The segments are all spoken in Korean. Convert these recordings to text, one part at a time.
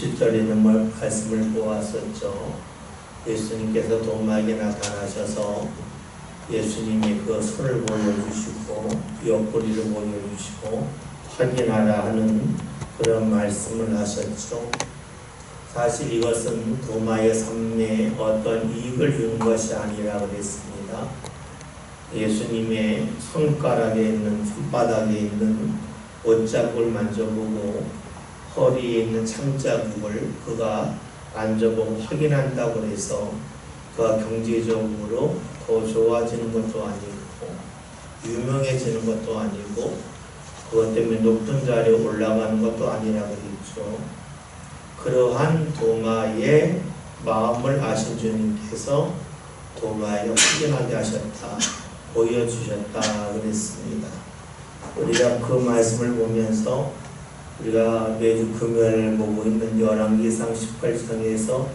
27절에 있는 말씀을 보았었죠. 예수님께서 도마에게 나타나셔서 예수님이 그 손을 보여주시고 옆구리를 보여주시고 확인하라 하는 그런 말씀을 하셨죠. 사실 이것은 도마의 삶에 어떤 이익을 준 것이 아니라 그랬습니다. 예수님의 손가락에 있는, 손바닥에 있는 옷자국을 만져보고 허리에 있는 창자국을 그가 만져보고 확인한다고 해서 그가 경제적으로 더 좋아지는 것도 아니고 유명해지는 것도 아니고 그것 때문에 높은 자리에 올라가는 것도 아니라 그랬죠. 그러한 도마의 마음을 아신 주님께서 도마에게 확인하게 하셨다, 보여주셨다 그랬습니다. 우리가 그 말씀을 보면서 우리가 매주 금요일 보고 있는 열왕기상 18장에서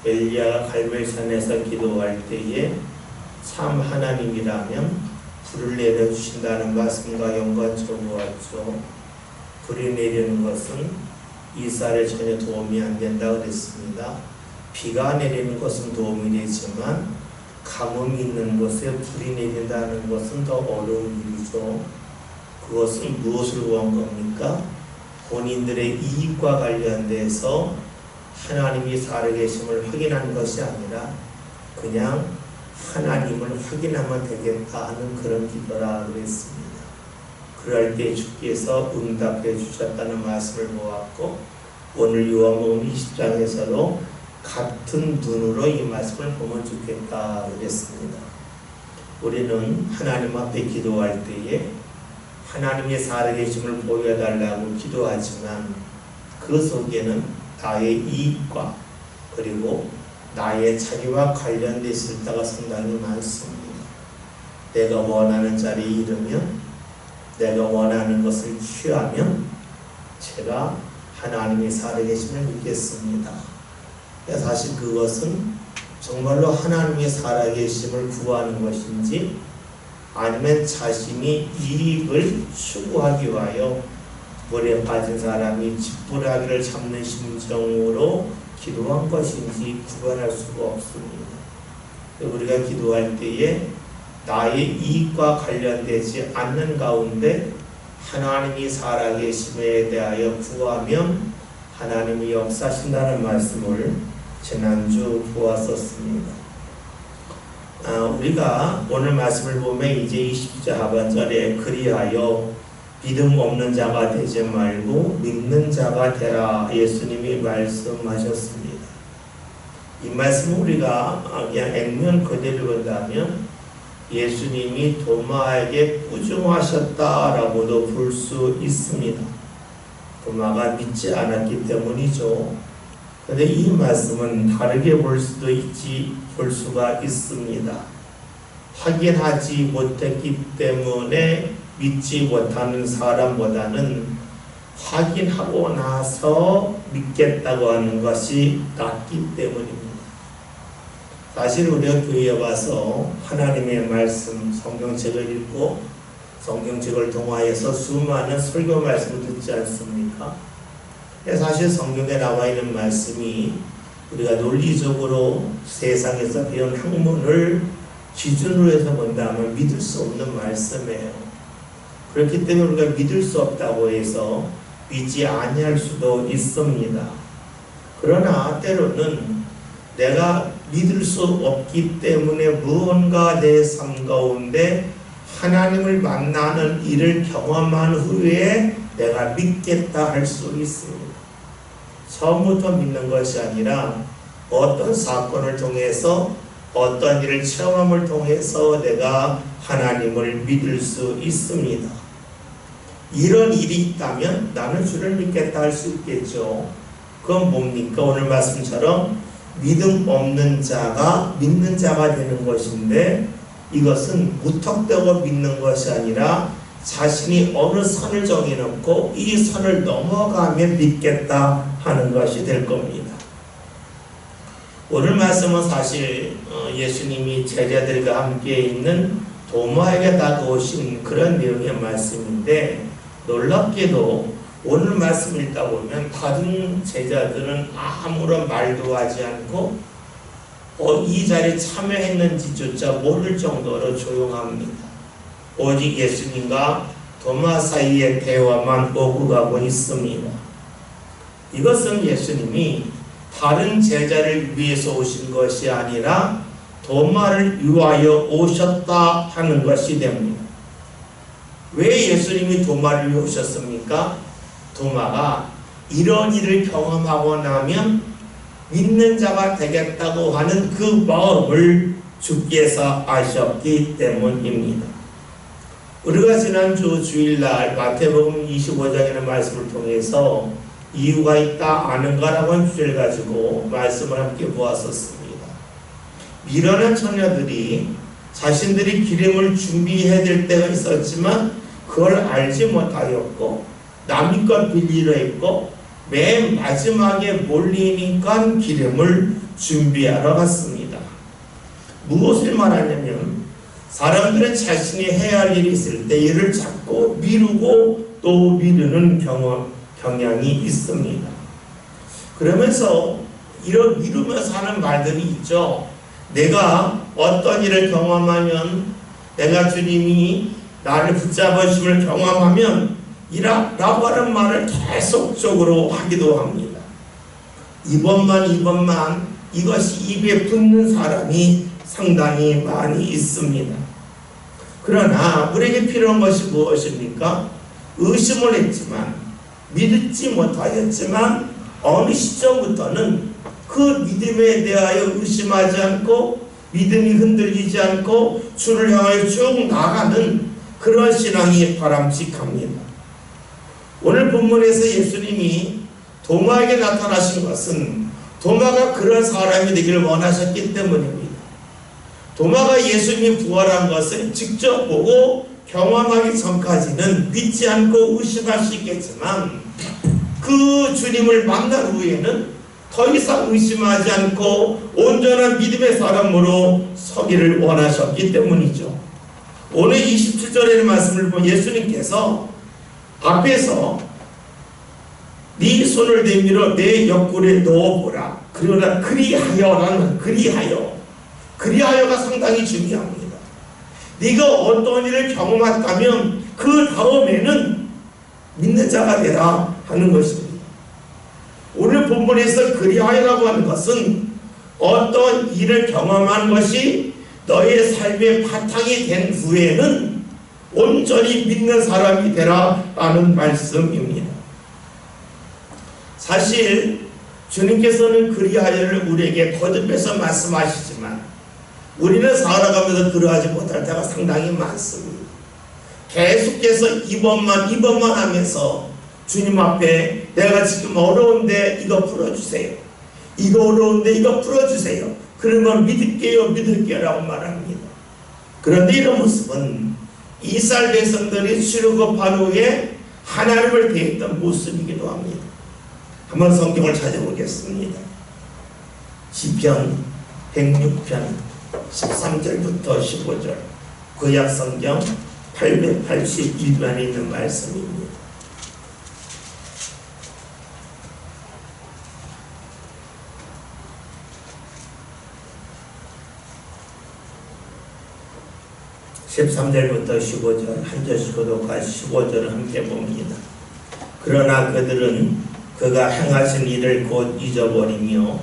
엘리야가 갈멜산에서 기도할 때에 참 하나님이라면 불을 내려주신다는 말씀과 연관적으로 보았죠. 불이 내리는 것은 이스라엘에 전혀 도움이 안 된다 그랬습니다. 비가 내리는 것은 도움이 되지만 가뭄이 있는 곳에 불이 내린다는 것은 더 어려운 일이죠. 그것은 무엇을 구한 겁니까? 본인들의 이익과 관련돼서 하나님이 살아계심을 확인한 것이 아니라 그냥 하나님을 확인하면 되겠다 하는 그런 기도라 그랬습니다. 그럴 때 주께서 응답해 주셨다는 말씀을 보았고 오늘 요한복음 20장에서도 같은 눈으로 이 말씀을 보면 좋겠다 그랬습니다. 우리는 하나님 앞에 기도할 때에 하나님의 살아계심을 보여달라고 기도하지만 그 속에는 나의 이익과 그리고 나의 자기와 관련된 실타가 상당히 많습니다. 내가 원하는 자리에 이르면, 내가 원하는 것을 취하면 제가 하나님의 살아계심을 믿겠습니다. 사실 그것은 정말로 하나님의 살아계심을 구하는 것인지 아니면 자신이 이익을 추구하기 위하여 물에 빠진 사람이 지푸라기를 잡는 심정으로 기도한 것인지 구분할 수가 없습니다. 우리가 기도할 때에 나의 이익과 관련되지 않는 가운데 하나님이 살아계심에 대하여 구하면 하나님이 역사하신다는 말씀을 지난주 보았었습니다. 우리가 오늘 말씀을 보면 이제 20절 하반절에 그리하여 믿음 없는 자가 되지 말고 믿는 자가 되라 예수님이 말씀하셨습니다. 이 말씀을 우리가 그냥 액면 그대로 본다면 예수님이 도마에게 꾸중하셨다라고도 볼 수 있습니다. 도마가 믿지 않았기 때문이죠. 그런데 이 말씀은 다르게 볼 수가 있습니다. 확인하지 못했기 때문에 믿지 못하는 사람보다는 확인하고 나서 믿겠다고 하는 것이 낫기 때문입니다. 사실 우리가 교회에 와서 하나님의 말씀, 성경책을 읽고 성경책을 통하여서 수많은 설교 말씀을 듣지 않습니까? 사실 성경에 나와 있는 말씀이 우리가 논리적으로 세상에서 배운 학문을 기준으로 해서 본다면 믿을 수 없는 말씀이에요. 그렇기 때문에 우리가 믿을 수 없다고 해서 믿지 아니할 수도 있습니다. 그러나 때로는 내가 믿을 수 없기 때문에 무언가 내 삶 가운데 하나님을 만나는 일을 경험한 후에 내가 믿겠다 할 수 있습니다. 처음부터 믿는 것이 아니라 어떤 사건을 통해서 어떤 일을 체험함을 통해서 내가 하나님을 믿을 수 있습니다. 이런 일이 있다면 나는 주를 믿겠다 할 수 있겠죠. 그건 뭡니까? 오늘 말씀처럼 믿음 없는 자가 믿는 자가 되는 것인데 이것은 무턱대고 믿는 것이 아니라 자신이 어느 선을 정해놓고 이 선을 넘어가면 믿겠다 하는 것이 될 겁니다. 오늘 말씀은 사실 예수님이 제자들과 함께 있는 도마에게 다가오신 그런 내용의 말씀인데 놀랍게도 오늘 말씀 읽다 보면 다른 제자들은 아무런 말도 하지 않고 이 자리에 참여했는지조차 모를 정도로 조용합니다. 오직 예수님과 도마 사이의 대화만 오고 가고 있습니다. 이것은 예수님이 다른 제자를 위해서 오신 것이 아니라 도마를 위하여 오셨다 하는 것이 됩니다. 왜 예수님이 도마를 위해 오셨습니까? 도마가 이런 일을 경험하고 나면 믿는 자가 되겠다고 하는 그 마음을 주께서 아셨기 때문입니다. 우리가 지난주 주일날 마태복음 25장이라는 말씀을 통해서 이유가 있다 아는가라고 하는 주제를 가지고 말씀을 함께 보았었습니다. 미련한 처녀들이 자신들이 기름을 준비해야 될 때가 있었지만 그걸 알지 못하였고 남의 것 빌리려 했고 맨 마지막에 몰리니까 기름을 준비하러 갔습니다. 무엇을 말하냐면 사람들은 자신이 해야 할 일이 있을 때 일을 자꾸 미루고 또 미루는 경향이 있습니다. 그러면서 이런 미루면서 하는 말들이 있죠. 내가 어떤 일을 경험하면 내가 주님이 나를 붙잡으심을 경험하면 라고 하는 말을 계속적으로 하기도 합니다. 이번만 이것이 입에 붙는 사람이 상당히 많이 있습니다. 그러나 우리에게 필요한 것이 무엇입니까? 의심을 했지만 믿지 못하였지만 어느 시점부터는 그 믿음에 대하여 의심하지 않고 믿음이 흔들리지 않고 주를 향하여 쭉 나가는 그런 신앙이 바람직합니다. 오늘 본문에서 예수님이 도마에게 나타나신 것은 도마가 그런 사람이 되기를 원하셨기 때문입니다. 도마가 예수님이 부활한 것을 직접 보고 경험하기 전까지는 믿지 않고 의심할 수 있겠지만 그 주님을 만난 후에는 더 이상 의심하지 않고 온전한 믿음의 사람으로 서기를 원하셨기 때문이죠. 오늘 27절의 말씀을 보면 예수님께서 앞에서 네 손을 내밀어 내 옆구리에 넣어보라. 그러나 그리하여가 상당히 중요합니다. 네가 어떤 일을 경험했다면 그 다음에는 믿는 자가 되라 하는 것입니다. 오늘 본문에서 그리하여라고 하는 것은 어떤 일을 경험한 것이 너의 삶의 바탕이 된 후에는 온전히 믿는 사람이 되라 라는 말씀입니다. 사실 주님께서는 그리하여를 우리에게 거듭해서 말씀하시지만 우리는 살아가면서 그러하지 못할 때가 상당히 많습니다. 계속해서 이번만 하면서 주님 앞에 내가 지금 어려운데 이거 풀어주세요. 이거 어려운데 이거 풀어주세요. 그러면 믿을게요 라고 말합니다. 그런데 이런 모습은 이스라엘 백성들이 출애굽한 후에 하나님을 대했던 모습이기도 합니다. 한번 성경을 찾아보겠습니다. 시편 106편 13절부터 15절 구약 성경 881면에 있는 말씀입니다. (13절부터) 15절 한 절씩 교독하시 15절을 함께 봅니다. 그러나 그들은 그가 행하신 일을 곧 잊어버리며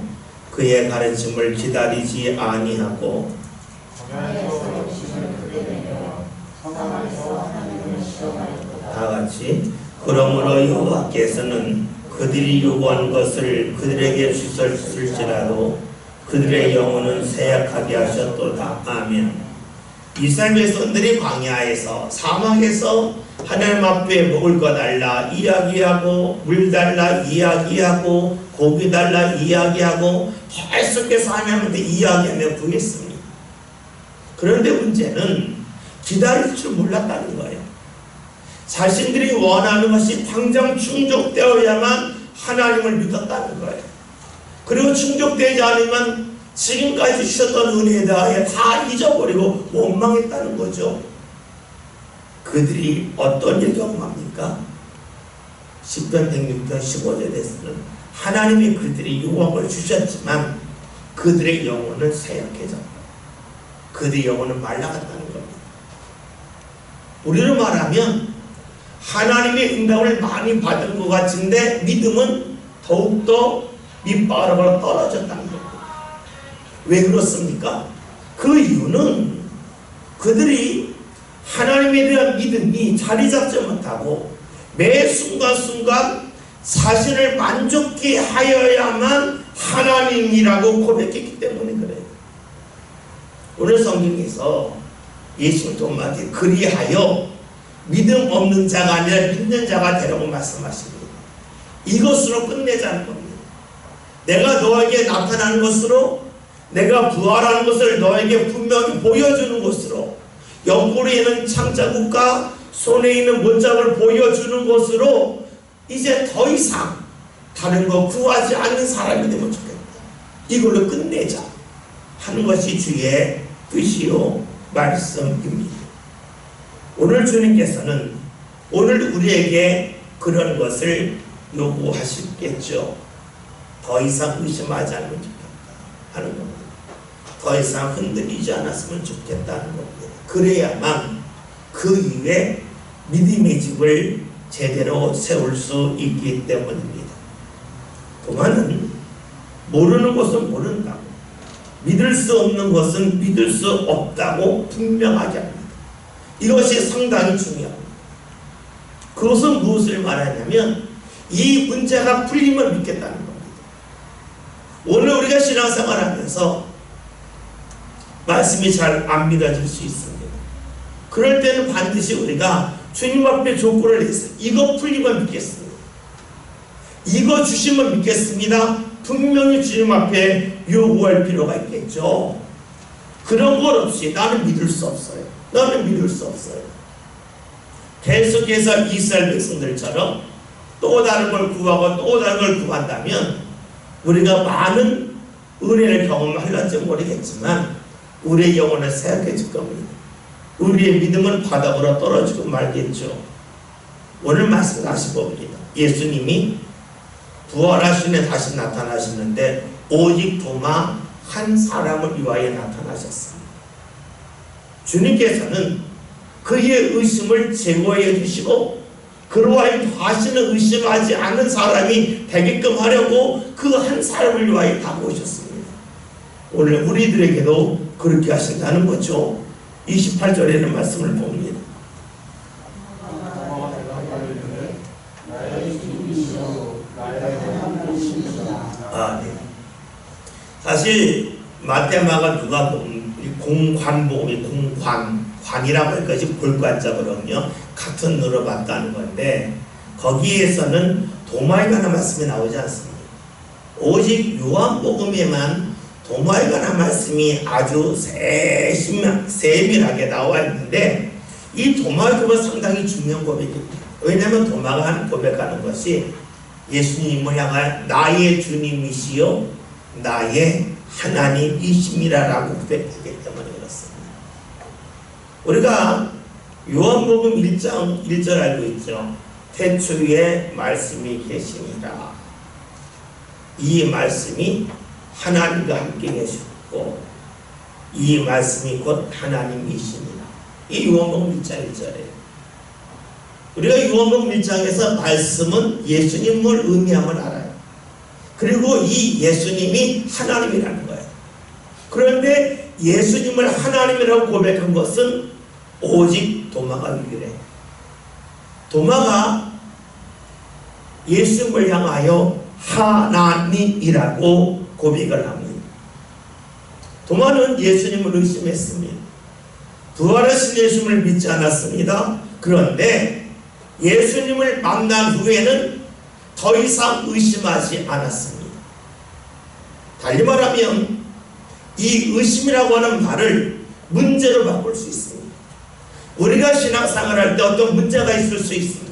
그의 가르침을 기다리지 아니하고 다같이 그러므로 여호와께서는 그들이 요구한 것을 그들에게 주셨을지라도 그들의 영혼은 쇠약하게 하셨도다. 아멘. 이스라엘 백성들이 광야에서 사막에서 하나님 앞에 먹을 거 달라 이야기하고 물 달라 이야기하고 고기 달라 이야기하고 계속해서 하나님한테 이야기하며 구했습니다. 그런데 문제는 기다릴 줄 몰랐다는 거예요. 자신들이 원하는 것이 당장 충족되어야만 하나님을 믿었다는 거예요. 그리고 충족되지 않으면 지금까지 주셨던 은혜에 대하여 다 잊어버리고 원망했다는 거죠. 그들이 어떤 일 경험합니까? 시편 106편 15절에서는 하나님이 그들이 유업을 주셨지만 그들의 영혼은 쇠약해졌다. 그들의 영혼은 말라갔다는 겁니다. 우리로 말하면 하나님의 응답을 많이 받은 것 같은데 믿음은 더욱더 밑바닥으로 떨어졌다는 겁니다. 왜 그렇습니까? 그 이유는 그들이 하나님에 대한 믿음이 자리 잡지 못하고 매 순간순간 자신을 만족해 하여야만 하나님이라고 고백했기 때문에 그래요. 오늘 성경에서 예수님 도마에게 그리하여 믿음 없는 자가 아니라 믿는 자가 되라고 말씀하십니다. 이것으로 끝내자는 겁니다. 내가 너에게 나타나는 것으로, 내가 부활하는 것을 너에게 분명히 보여주는 것으로, 옆구리에 있는 창자국과 손에 있는 못잡을 보여주는 것으로 이제 더 이상 다른 거 구하지 않는 사람이 되면 좋겠다. 이걸로 끝내자 하는 것이 주의 뜻이요 말씀입니다. 오늘 주님께서는 오늘 우리에게 그런 것을 요구하시겠죠. 더 이상 의심하지 않으면 좋겠다 하는 겁니다. 더 이상 흔들리지 않았으면 좋겠다는 겁니다. 그래야만 그 이후에 믿음의 집을 제대로 세울 수 있기 때문입니다. 도마는 모르는 것은 모른다고, 믿을 수 없는 것은 믿을 수 없다고 분명하게 합니다. 이것이 상당히 중요합니다. 그것은 무엇을 말하냐면 이 문제가 풀리면 믿겠다는 겁니다. 오늘 우리가 신앙생활하면서 말씀이 잘 안 믿어질 수 있습니다. 그럴 때는 반드시 우리가 주님 앞에 조건을 냈어요. 이거 풀리면 믿겠습니다. 이거 주시면 믿겠습니다. 분명히 주님 앞에 요구할 필요가 있겠죠. 그런 것 없이 나는 믿을 수 없어요. 나는 믿을 수 없어요. 계속해서 이스라엘 백성들처럼 또 다른 걸 구하고 또 다른 걸 구한다면 우리가 많은 은혜를 경험할지 모르겠지만 우리의 영혼은 쇠약해질 겁니다. 우리의 믿음은 바닥으로 떨어지고 말겠죠. 오늘 말씀 다시 봅니다. 예수님이 부활하신 후에 다시 나타나시는데 오직 도마 한 사람을 위하여 나타나셨습니다. 주님께서는 그의 의심을 제거해 주시고 그로 하여금 다시는 의심하지 않는 사람이 되게끔 하려고 그 한 사람을 위하여 다가오셨습니다. 오늘 우리들에게도 그렇게 하신다는 거죠. 28절에는 말씀을 봅니다. 네. 사실 마태마가 공관복음이 관이라고 할 것이 골관자거든요. 같은 누로 봤다는 건데 거기에서는 도마에 관한 말씀이 나오지 않습니다. 오직 요한복음에만 도마에 관한 말씀이 아주 세밀하게 나와 있는데 이 도마의 고백은 상당히 중요한 고백입니다. 왜냐하면 도마가 고백하는 것이 예수님을 향한 나의 주님이시요 나의 하나님이심이라고 고백하기 때문에 그렇습니다. 우리가 요한복음 1장 1절 알고 있죠. 태초에 말씀이 계시니라. 이 말씀이 하나님과 함께 계셨고 이 말씀이 곧 하나님이십니다. 이 요한복음 1장 1절이에요. 우리가 요한복음 1장에서 말씀은 예수님을 의미함을 알아요. 그리고 이 예수님이 하나님이라는 거예요. 그런데 예수님을 하나님이라고 고백한 것은 오직 도마가 유일해요. 도마가 예수님을 향하여 하나님이라고 고백을 합니다. 도마는 예수님을 의심했습니다. 부활하신 예수님을 믿지 않았습니다. 그런데 예수님을 만난 후에는 더 이상 의심하지 않았습니다. 달리 말하면 이 의심이라고 하는 말을 문제로 바꿀 수 있습니다. 우리가 신앙생활 할 때 어떤 문제가 있을 수 있습니다.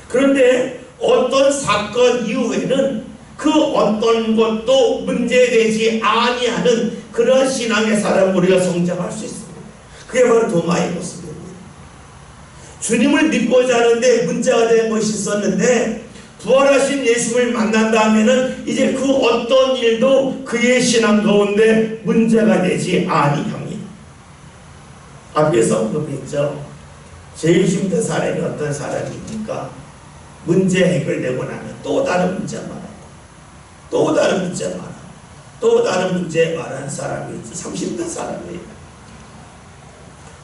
그런데 어떤 사건 이후에는 그 어떤 것도 문제되지 아니하는 그런 신앙의 사람 우리가 성장할 수 있습니다. 그게 바로 도마의 모습입니다. 주님을 믿고자 하는데 문제가 된 것이 있었는데 부활하신 예수를 만난 다음에는 이제 그 어떤 일도 그의 신앙 가운데 문제가 되지 아니합니다. 앞에서 언급했죠. 제일 힘든 사람이 어떤 사람입니까? 문제 해결되고 나면 또 다른 문제 말하고 또 다른 문제 말하고 또 다른 문제 말하는 사람이 있죠. 참 힘든 사람이에요.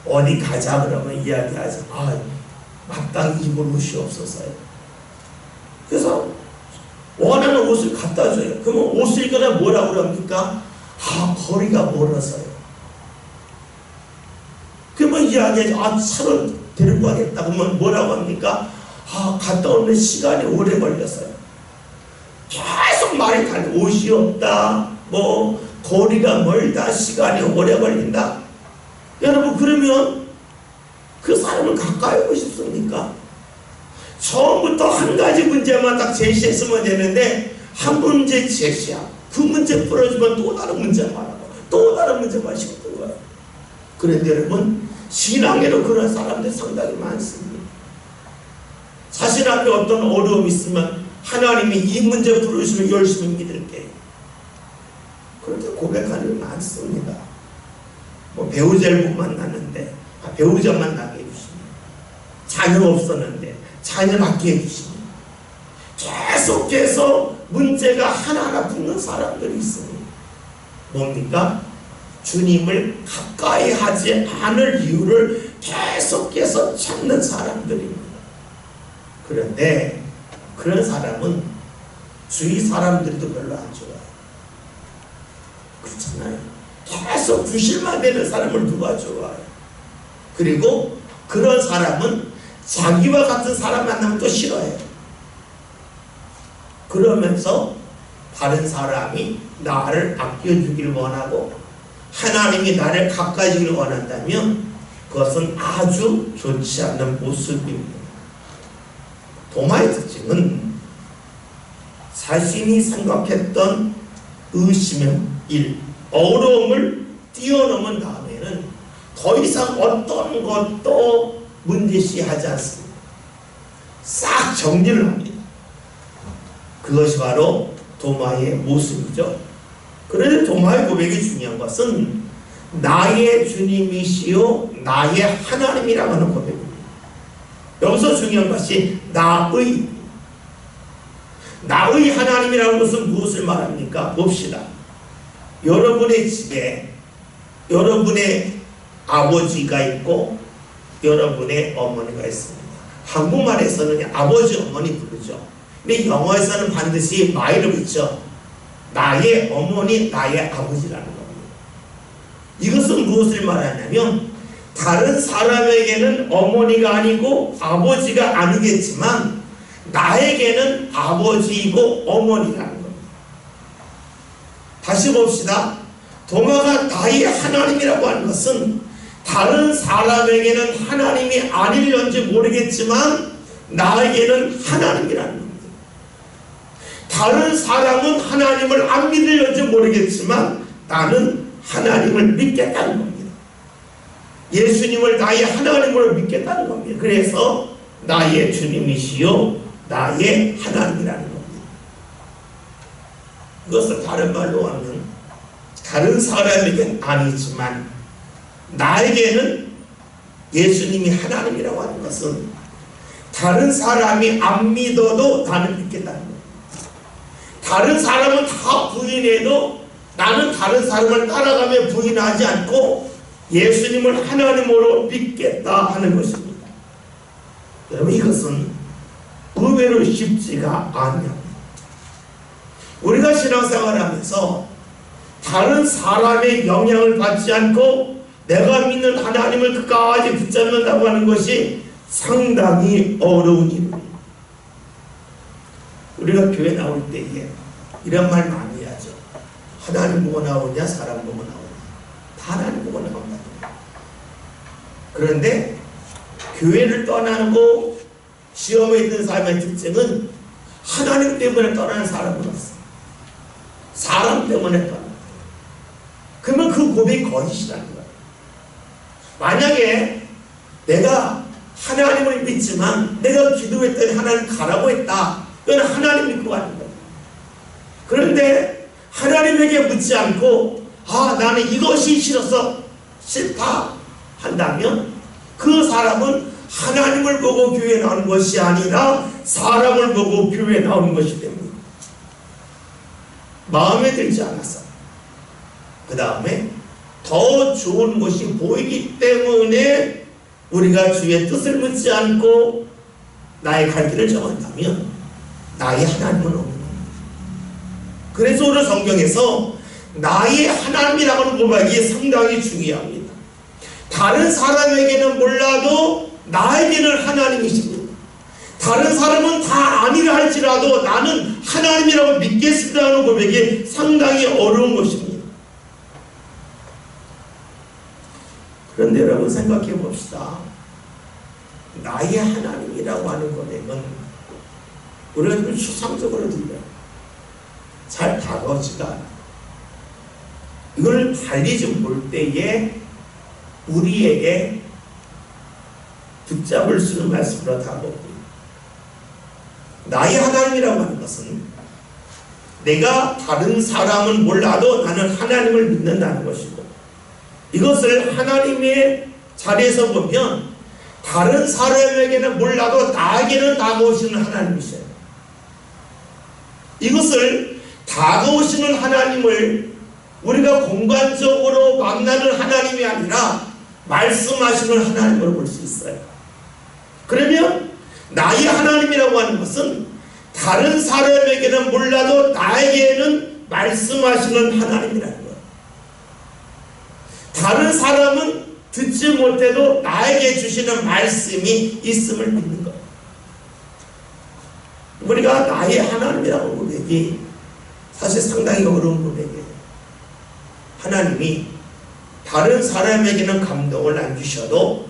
어디 가자 그러면 이야기하죠. 마땅히 입을 옷이 없어서요. 그래서 원하는 옷을 갖다 줘요. 그러면 옷을 입거나 뭐라고 그럽니까? 거리가 멀어서요. 그러면 이야기하죠. 차를 데리고 가겠다. 그러면 뭐라고 합니까? 갔다 오는 시간이 오래 걸렸어요. 계속 말이 달려. 옷이 없다. 거리가 멀다. 시간이 오래 걸린다. 여러분, 그러면 그 사람을 가까이 오고 싶습니까? 처음부터 한 가지 문제만 딱 제시했으면 되는데 한 문제 제시하고 그 문제 풀어주면 또 다른 문제 말하고 또 다른 문제만 시켰던 거예요. 그런데 여러분, 신앙에도 그런 사람들 상당히 많습니다. 자신 앞에 어떤 어려움이 있으면 하나님이 이 문제 풀어주시면 열심히 믿을게요. 그런데 고백하는 게 많습니다. 배우자를 못 만났는데 배우자 만나게 해주시면, 자녀 없었는데 자녀 낳게 해주시면, 계속해서 문제가 하나하나 붙는 사람들이 있습니다. 뭡니까? 주님을 가까이 하지 않을 이유를 계속해서 찾는 사람들입니다. 그런데 그런 사람은 주위 사람들도 별로 안 좋아요. 그렇잖아요. 계속 부실만 되는 사람을 누가 좋아해요? 그리고 그런 사람은 자기와 같은 사람 만나면 또 싫어해요. 그러면서 다른 사람이 나를 아껴주기를 원하고 하나님이 나를 가까이 주기를 원한다면 그것은 아주 좋지 않은 모습입니다. 도마의 특징은 자신이 생각했던 의심의 일, 어려움을 뛰어넘은 다음에는 더 이상 어떤 것도 문제시하지 않습니다. 싹 정리를 합니다. 그것이 바로 도마의 모습이죠. 그런데 도마의 고백이 중요한 것은 나의 주님이시요 나의 하나님이라고 하는 고백입니다. 여기서 중요한 것이 나의 하나님이라는 것은 무엇을 말합니까? 봅시다. 여러분의 집에 여러분의 아버지가 있고 여러분의 어머니가 있습니다. 한국말에서는 아버지 어머니 부르죠. 근데 영어에서는 반드시 my를 붙죠. 나의 어머니, 나의 아버지라는 겁니다. 이것은 무엇을 말하냐면 다른 사람에게는 어머니가 아니고 아버지가 아니겠지만 나에게는 아버지이고 어머니라는 겁니다. 다시 봅시다. 도마가 나의 하나님이라고 하는 것은 다른 사람에게는 하나님이 아닐런지 모르겠지만 나에게는 하나님이라는 겁니다. 다른 사람은 하나님을 안 믿을런지 모르겠지만 나는 하나님을 믿겠다는 겁니다. 예수님을 나의 하나님으로 믿겠다는 겁니다. 그래서 나의 주님이시요 나의 하나님이라는 겁니다. 그것을 다른 말로 하면 다른 사람에게는 아니지만 나에게는 예수님이 하나님이라고 하는 것은 다른 사람이 안 믿어도 나는 믿겠다는 겁니다. 다른 사람은 다 부인해도 나는 다른 사람을 따라가며 부인하지 않고 예수님을 하나님으로 믿겠다 하는 것입니다. 여러분, 이것은 의외로 쉽지가 않아요. 우리가 신앙생활하면서 다른 사람의 영향을 받지 않고 내가 믿는 하나님을 끝까지 붙잡는다고 하는 것이 상당히 어려운 일입니다. 우리가 교회 나올 때에 이런 말 많이 하죠. 하나님 보고 나오냐 사람 보고 나오냐. 다 하나님 보고 나온다. 그런데 교회를 떠나고 시험에 있는 사람의 특징은 하나님 때문에 떠나는 사람은 없어요. 사람 때문에 떠나요. 그러면 그 고백이 거짓이라는 거예요. 만약에 내가 하나님을 믿지만 내가 기도했더니 하나님 가라고 했다. 이건 하나님 믿고 가는 거예요. 그런데 하나님에게 묻지 않고 나는 이것이 싫어서 싫다 한다면 그 사람은 하나님을 보고 교회에 나오는 것이 아니라 사람을 보고 교회에 나오는 것이 됩니다. 마음에 들지 않아서 그 다음에 더 좋은 것이 보이기 때문에 우리가 주의 뜻을 묻지 않고 나의 갈 길을 정한다면 나의 하나님은 없는 겁니다. 그래서 오늘 성경에서 나의 하나님이라고 하는 고백이 상당히 중요합니다. 다른 사람에게는 몰라도 나에게는 하나님이십니다. 다른 사람은 다 아니라 할지라도 나는 하나님이라고 믿겠습니다 하는 고백이 상당히 어려운 것입니다. 그런데 여러분 생각해 봅시다. 나의 하나님이라고 하는 고백은 우리가 좀 추상적으로 들려요. 잘 다가오지가 않아요. 이걸 달리 좀 볼 때에 우리에게 붙잡을 수 있는 말씀으로 다가옵니다. 나의 하나님이라고 하는 것은 내가 다른 사람은 몰라도 나는 하나님을 믿는다는 것이고, 이것을 하나님의 자리에서 보면 다른 사람에게는 몰라도 나에게는 다가오시는 하나님이세요. 이것을 다가오시는 하나님을 우리가 공간적으로 만나는 하나님이 아니라 말씀하시는 하나님으로 볼 수 있어요. 그러면 나의 하나님이라고 하는 것은 다른 사람에게는 몰라도 나에게는 말씀하시는 하나님이라는 거예요. 다른 사람은 듣지 못해도 나에게 주시는 말씀이 있음을 믿는 거예요. 우리가 나의 하나님이라고 고백이 사실 상당히 어려운 고백이에요. 하나님이 다른 사람에게는 감동을 안 주셔도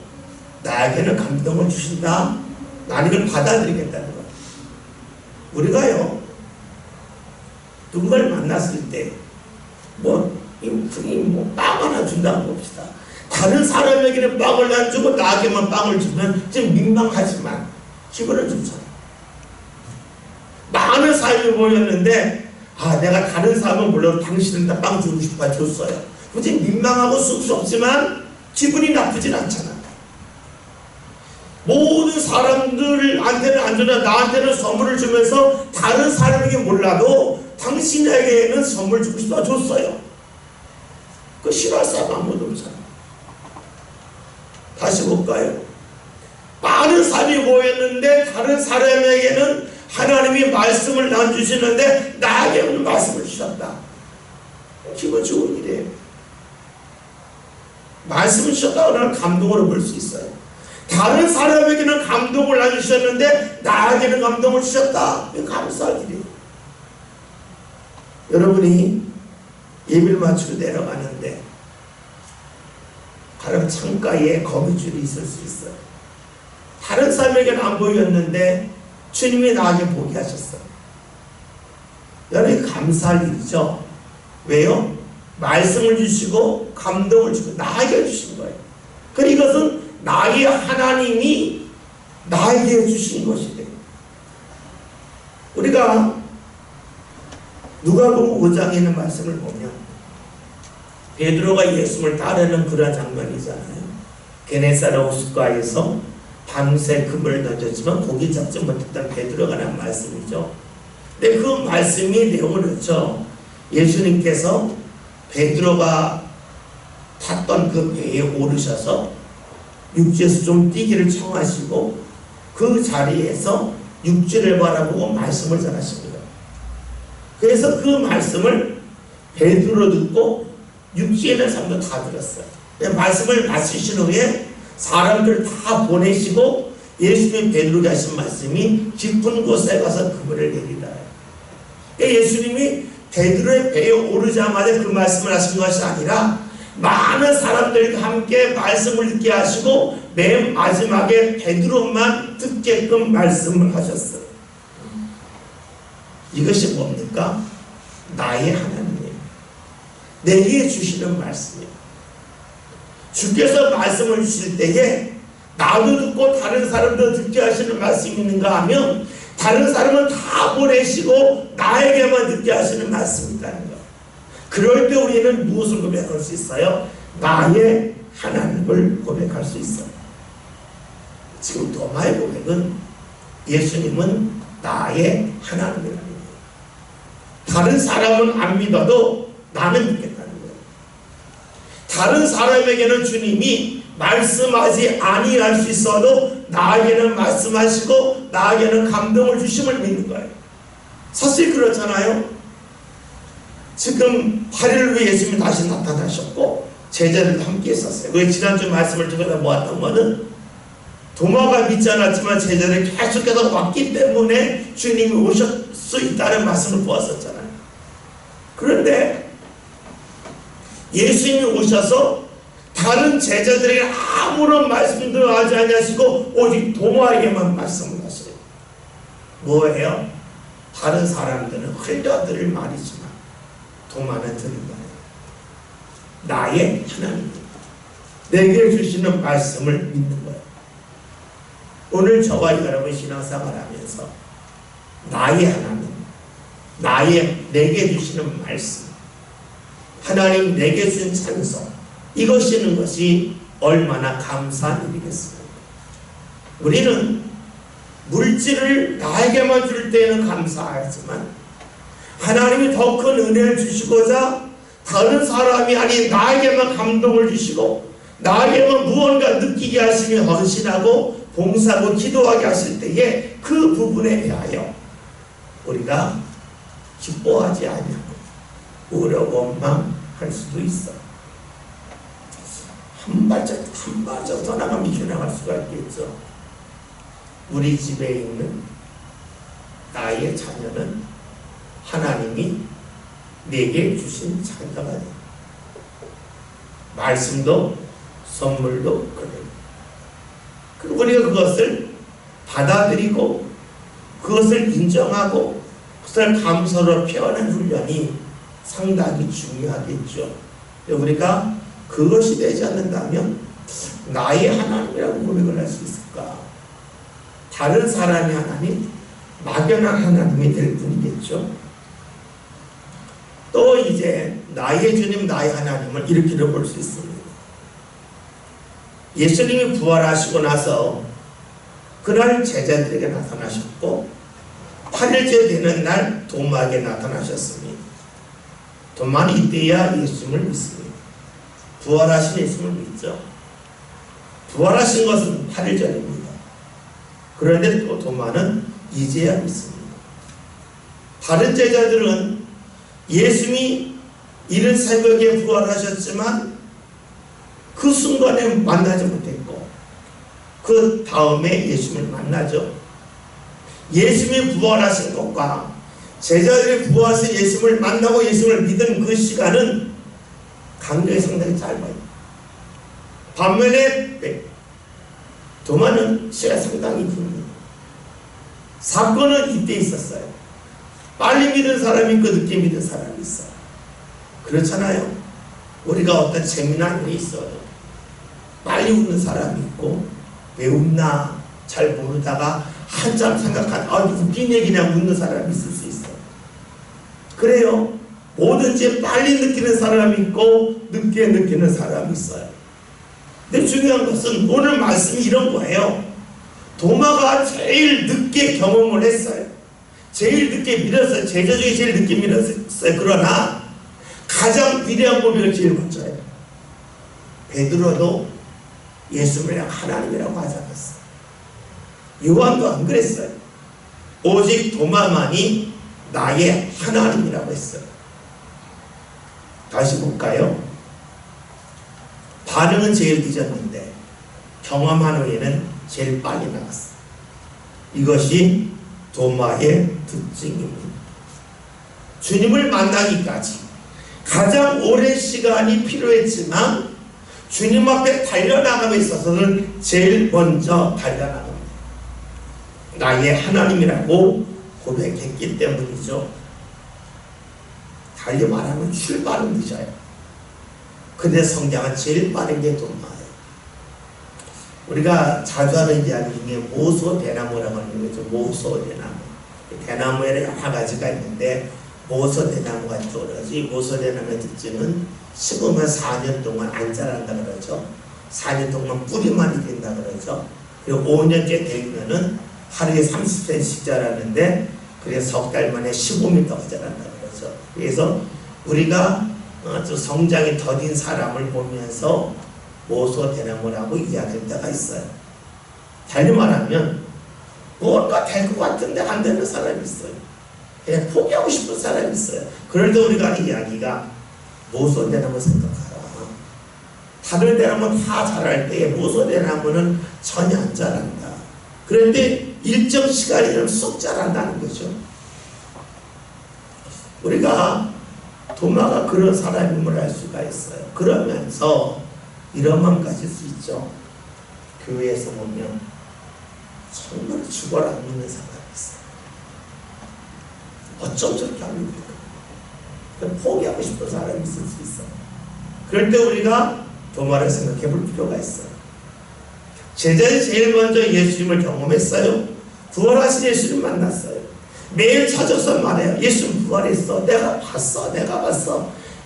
나에게는 감동을 주신다. 나는 이걸 받아들이겠다는 거예요. 우리가요, 누군가를 만났을 때 빵 하나 준다고 봅시다. 다른 사람에게는 빵을 안 주고 나에게만 빵을 주면 좀 민망하지만 기분은 좋잖아요. 많은 사람이 모였는데 내가 다른 사람은 몰라도 당신은 빵 주고 싶어 줬어요. 굳이 민망하고 쑥스럽지만 기분이 나쁘진 않잖아. 모든 사람들한테는 안 주나 나한테는 선물을 주면서 다른 사람에게 몰라도 당신에게는 선물 주고 싶어 줬어요. 그 싫어할 사람 아무도 없잖아. 다시 볼까요? 많은 사람이 모였는데 다른 사람에게는 하나님이 말씀을 안 주시는데 나에게는 말씀을 주셨다. 기분 좋은 일이에요. 말씀을 주셨다고 하는 감동으로 볼 수 있어요. 다른 사람에게는 감동을 안 주셨는데 나에게는 감동을 주셨다. 감사할 일이에요. 여러분이 예배를 마치고 내려가는데 가령 창가에 거미줄이 있을 수 있어요. 다른 사람에게는 안 보였는데 주님이 나에게 보게 하셨어요. 여러분이 감사할 일이죠. 왜요? 말씀을 주시고 감동을 주고 나에게 주신 거예요. 그러니까 이것은 나의 하나님이 나에게 주신 것이 돼요. 우리가 누가복음 5장에 있는 말씀을 보면 베드로가 예수를 따르는 그런 장면이잖아요. 게네사렛 호숫가에서 밤새 그물을 던졌지만 고기 잡지 못했던 베드로가 난 말씀이죠. 근데 그 말씀이 내용을 그렇죠. 예수님께서 베드로가 탔던 그 배에 오르셔서 육지에서 좀 뛰기를 청하시고 그 자리에서 육지를 바라보고 말씀을 전하십니다. 그래서 그 말씀을 베드로 듣고 육지에 있는 사람도 다 들었어요. 말씀을 마치신 후에 사람들 다 보내시고 예수님이 베드로에게 하신 말씀이 깊은 곳에 가서 그물을 내리라. 예수님이 베드로의 배에 오르자마자 그 말씀을 하신 것이 아니라 많은 사람들과 함께 말씀을 듣게 하시고 맨 마지막에 베드로만 듣게끔 말씀을 하셨어요. 이것이 뭡니까? 나의 하나님이에요. 내게 주시는 말씀이에요. 주께서 말씀을 주실 때에 나도 듣고 다른 사람도 듣게 하시는 말씀이 있는가 하면 다른 사람은 다 보내시고 나에게만 듣게 하시는 말씀이 있다는 거. 그럴 때 우리는 무엇을 고백할 수 있어요? 나의 하나님을 고백할 수 있어요. 지금 도마의 고백은 예수님은 나의 하나님이라는 거예요. 다른 사람은 안 믿어도 나는 믿겠다는 거예요. 다른 사람에게는 주님이 말씀하지 아니할 수 있어도 나에게는 말씀하시고 나에게는 감동을 주심을 믿는 거예요. 사실 그렇잖아요. 지금 8일 후에 예수님이 다시 나타나셨고 제자들도 함께 있었어요. 그 지난주 말씀을 통해서 모았던 거는 도마가 믿지 않았지만 제자들이 계속해서 왔기 때문에 주님이 오실 수 있다는 말씀을 보았었잖아요. 그런데 예수님이 오셔서 다른 제자들에게 아무런 말씀도 하지 아니하시고 오직 도마에게만 말씀을 하세요. 뭐예요? 다른 사람들은 흘려들을 말이지만 도마는 들은 거예요. 나의 하나님, 내게 주시는 말씀을 믿는 거예요. 오늘 저와 여러분 신앙생활하면서 나의 하나님, 내게 주시는 말씀, 하나님 내게 주신 찬송, 이것이 있는 것이 얼마나 감사한 일이겠습니까? 우리는 물질을 나에게만 줄 때에는 감사하지만 하나님이 더 큰 은혜를 주시고자 다른 사람이 아닌 나에게만 감동을 주시고 나에게만 무언가 느끼게 하시며 헌신하고 봉사하고 기도하게 하실 때에 그 부분에 대하여 우리가 기뻐하지 아니하고 우려고 원망할 수도 있어. 한 발짝 더 나가면 이겨나갈 수가 있겠죠. 우리 집에 있는 나의 자녀는 하나님이 내게 주신 자녀가 돼. 말씀도 선물도 그래요. 그리고 우리가 그것을 받아들이고 그것을 인정하고 그것을 감사로 표현하는 훈련이 상당히 중요하겠죠. 우리가 그것이 되지 않는다면 나의 하나님이라고 고백을 할 수 있을까? 다른 사람의 하나님, 막연한 하나님이 될 뿐이겠죠. 또 이제 나의 주님, 나의 하나님을 이렇게 볼 수 있습니다. 예수님이 부활하시고 나서 그날 제자들에게 나타나셨고 8일째 되는 날 도마에게 나타나셨습니다. 도마는 이때야 예수님을 믿습니다. 부활하신 예수님을 믿죠. 부활하신 것은 8일 전입니다. 그런데 또 도마는 이제야 믿습니다. 다른 제자들은 예수님이 이른 새벽에 부활하셨지만 그 순간에 만나지 못했고 그 다음에 예수님을 만나죠. 예수님이 부활하신 것과 제자들이 부활하신 예수님을 만나고 예수님을 믿은 그 시간은 간격이 상당히 짧아요. 반면에 도마는 시간이 상당히 깁니다. 사건은 이때 있었어요. 빨리 믿은 사람이 있고 늦게 믿은 사람이 있어요. 그렇잖아요. 우리가 어떤 재미난 일이 있어요. 빨리 웃는 사람이 있고 왜 웃나 잘 모르다가 한참 생각한 웃긴 얘기냐 웃는 사람이 있을 수 있어요. 그래요. 뭐든지 빨리 느끼는 사람이 있고 늦게 느끼는 사람이 있어요. 근데 중요한 것은 오늘 말씀이 이런 거예요. 도마가 제일 늦게 경험을 했어요. 제일 늦게 믿었어요. 제자 중에 제일 늦게 믿었어요. 그러나 가장 위대한 고백을 제일 먼저 해요. 베드로도 예수님이랑 하나님이라고 하지 않았어요. 요한도 안 그랬어요. 오직 도마만이 나의 하나님이라고 했어요. 다시 볼까요? 반응은 제일 늦었는데 경험한 후에는 제일 빨리 나갔어요. 이것이 도마의 특징입니다. 주님을 만나기까지 가장 오랜 시간이 필요했지만 주님 앞에 달려나감에 있어서는 제일 먼저 달려나갑니다. 나의 하나님이라고 고백했기 때문이죠. 달리 말하면 출발은 늦어요. 근데 성장은 제일 빠른 게 도마예요. 우리가 자주 하는 이야기 중에 모소대나무라고 하는 거죠. 모소대나무. 대나무에 여러 가지가 있는데 모소대나무가 떠오르지. 이 모소대나무의 특징은 심으면 4년 동안 안 자란다 그러죠. 4년 동안 뿌리만 된다 그러죠. 그리고 5년째 되면은 하루에 30cm씩 자라는데 그래서 석 달 만에 15m가 자란다 그러죠. 그래서 우리가 저 성장이 더딘 사람을 보면서 모소대나무라고 이야기할 때가 있어요. 달리 말하면 뭔가 될 것 같은데 안 되는 사람이 있어요. 그냥 포기하고 싶은 사람이 있어요. 그럴 때 우리가 하는 이야기가 모소대나무 생각하라. 다른 대나무는 다 자랄 때에 모소대나무는 전혀 안 자란다. 그런데 일정 시간이 되면 쑥 자란다는 거죠. 우리가 도마가 그런 사람임을 알 수가 있어요. 그러면서 이런 마음 가질 수 있죠. 교회에서 보면 정말 죽어라 안 믿는 사람이 있어요. 어쩜 저렇게 안 믿을까? 포기하고 싶은 사람이 있을 수 있어요. 그럴 때 우리가 도마를 생각해 볼 필요가 있어요. 제자들이 제일 먼저 예수님을 경험했어요. 부활하신 예수님 만났어요. 매일 찾아서 말해요. 예수님 부활했어. 내가 봤어.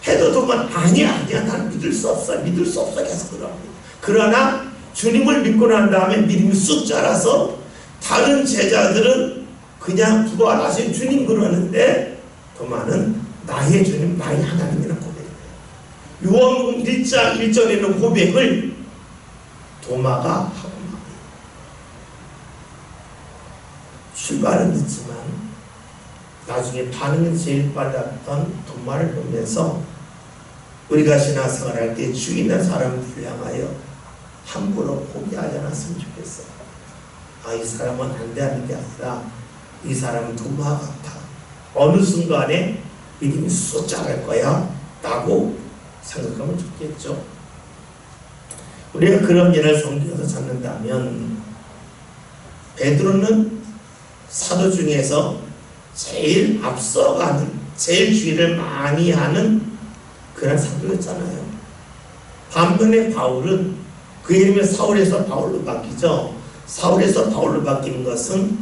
해도 도만 아니야. 난 믿을 수 없어. 계속 그럽니다. 그러나 주님을 믿고 난 다음에 믿음이 쑥 자라서 다른 제자들은 그냥 부활하신 주님 그러는데 도마는 나의 주님, 나의 하나님이라는 고백이에요. 요한복음 1장 1절에 있는 고백을 도마가 하고 말해요. 출발은 늦지만 나중에 반응이 제일 빨랐던 도마를 보면서 우리가 신앙생활할 때 주위 있는 사람을 향하여 함부로 포기하지 않았으면 좋겠어요. 이 사람은 안 돼 하는 게 아니라 이 사람은 도마 같아. 어느 순간에 믿음이 쑥 자랄 거야 라고 생각하면 좋겠죠. 우리가 그런 일을 성경에서 찾는다면 베드로는 사도 중에서 제일 앞서가는, 제일 주의를 많이 하는 그런 사도였잖아요. 반면에 바울은 그 이름이 사울에서 바울로 바뀌죠. 사울에서 바울로 바뀌는 것은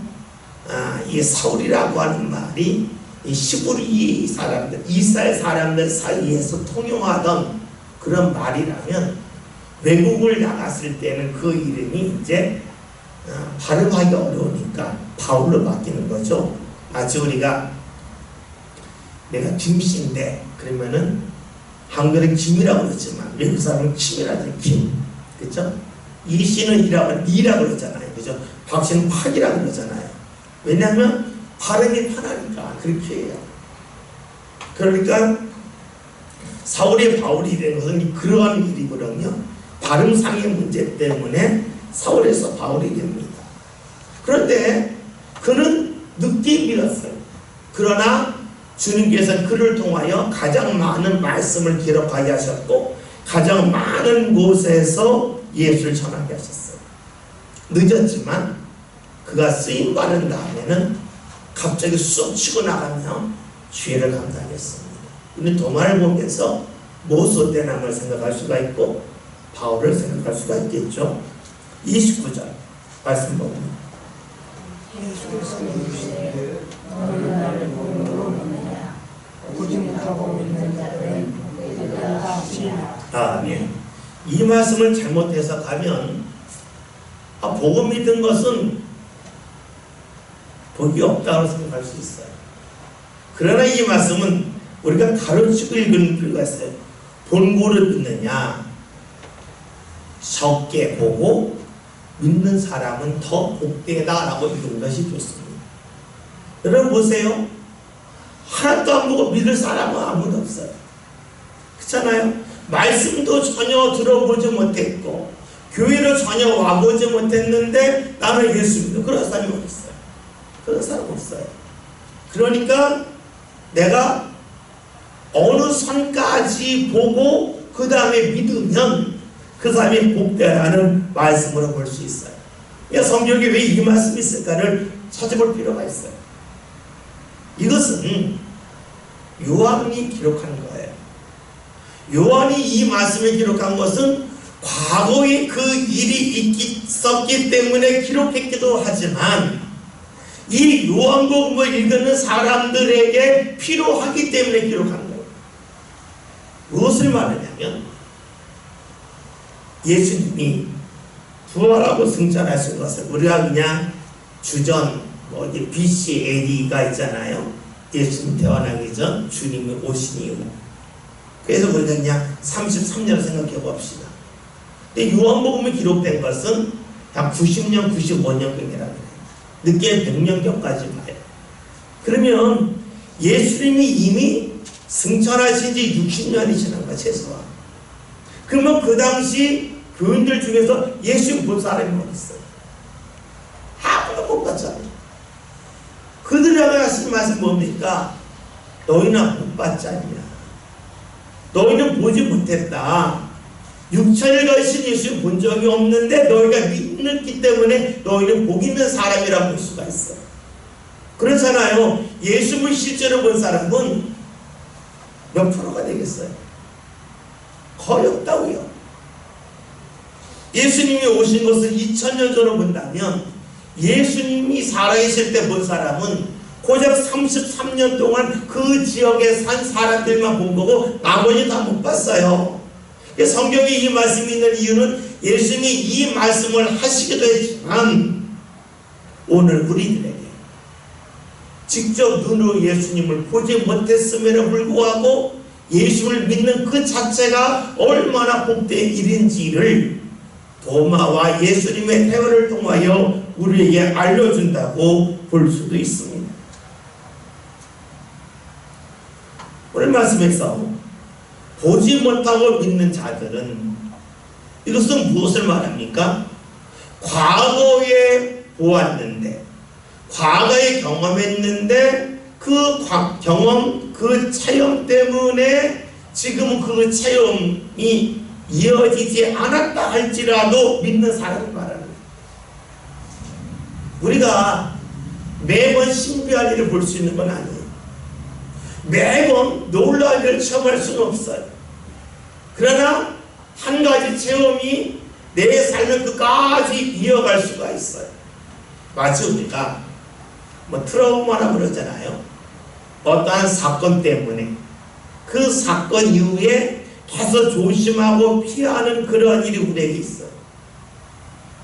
이 사울이라고 하는 말이 이 시브리 사람들, 이스라엘 사람들 사이에서 통용하던 그런 말이라면 외국을 나갔을 때는 그 이름이 이제 발음하기 어려우니까 바울로 바뀌는 거죠. 마치 우리가 내가 김씨인데 그러면은 한글은 김이라고 그러지만 외국 사람은 김이라는 김, 그렇죠? 이 씨는 이라고 그러잖아요, 그죠? 박 씨는 박이라고 그러잖아요. 왜냐하면 발음이 편하니까 그렇게 해요. 그러니까 사울의 바울이 된 것은 그러한 일이거든요. 발음상의 문제 때문에 사울에서 바울이 됩니다. 그런데 그는 늦게 믿었어요. 그러나 주님께서 그를 통하여 가장 많은 말씀을 기록하게 하셨고 가장 많은 곳에서 예수를 전하게 하셨어요. 늦었지만 그가 쓰임받은 다음에는 갑자기 쑥 치고 나가며 죄를 감당했습니다. 우리는 도마를 보면서 모소대나무를 생각할 수가 있고 바울을 생각할 수가 있겠죠. 29절 말씀 보면 예수께서 이르시되 너는 나를 몸으로 믿느냐 보지 못하고 믿는 자들은 그가 하시나. 아멘. 이 말씀을 잘못 해석하면 복음 믿은 것은 복이 없다고 생각할 수 있어요. 그러나 이 말씀은 우리가 다른 식으로 읽을 필요가 있어요. 본고를 믿느냐, 적게 보고 믿는 사람은 더 복되다라고 읽는 것이 좋습니다. 여러분 보세요. 하나도 안 보고 믿을 사람은 아무도 없어요. 그렇잖아요. 말씀도 전혀 들어보지 못했고 교회를 전혀 와보지 못했는데 나는 예수 믿어. 그런 사람이 없어요. 그런 사람 없어요. 그러니까 내가 어느 선까지 보고 그 다음에 믿으면 그 사람이 복되라는 말씀으로 볼 수 있어요. 성경에 왜 이 말씀이 있을까를 찾아볼 필요가 있어요. 이것은 요한이 기록한 거예요. 요한이 이 말씀을 기록한 것은 과거에 그 일이 있었기 때문에 기록했기도 하지만 이 요한복음을 읽는 사람들에게 필요하기 때문에 기록한 거예요. 무엇을 말하냐면 예수님이 부활하고 승천하신 것을 우리가 그냥 주전 BC AD가 있잖아요. 예수님 태어나기 전 주님이 오신 이후. 그래서 우리가 그냥 33년 생각해 봅시다. 근데 요한복음에 기록된 것은 다 90년, 95년경이라고 해요. 늦게 100년경까지 봐요. 그러면 예수님이 이미 승천하신 지 60년이 지난 거야, 최소한. 그러면 그 당시 교인들 중에서 예수 본 사람이 어디 있어요? 아무도 못 봤잖아요. 그들에게 하신 말씀 뭡니까? 너희는 못 봤잖냐. 너희는 보지 못했다. 6천일 가신 예수 본 적이 없는데 너희가 믿기 때문에 너희는 복 있는 사람이라고 볼 수가 있어요. 그렇잖아요. 예수를 실제로 본 사람은 몇 프로가 되겠어요? 거의 없다고요. 예수님이 오신 것을 2000년 전으로 본다면 예수님이 살아계실 때 본 사람은 고작 33년 동안 그 지역에 산 사람들만 본 거고 나머지 다 못 봤어요. 성경에 이 말씀이 있는 이유는 예수님이 이 말씀을 하시기도 했지만 오늘 우리들에게 직접 눈으로 예수님을 보지 못했음에도 불구하고 예수를 믿는 그 자체가 얼마나 복된 일인지를 도마와 예수님의 대화를 통하여 우리에게 알려준다고 볼 수도 있습니다. 오늘 말씀에서 보지 못하고 믿는 자들은 이것은 무엇을 말합니까? 과거에 보았는데 과거에 경험했는데 그 경험, 그 체험 때문에 지금 그 체험이 이어지지 않았다 할지라도 믿는 사람을 말하는 거예요. 우리가 매번 신비한 일을 볼 수 있는 건 아니에요. 매번 놀라운 일을 체험할 수는 없어요. 그러나 한 가지 체험이 내 삶을 끝까지 이어갈 수가 있어요. 마치 우리가 트라우마라고 그러잖아요. 어떠한 사건 때문에 그 사건 이후에 계속 조심하고 피하는 그런 일이 우리에게 있어요.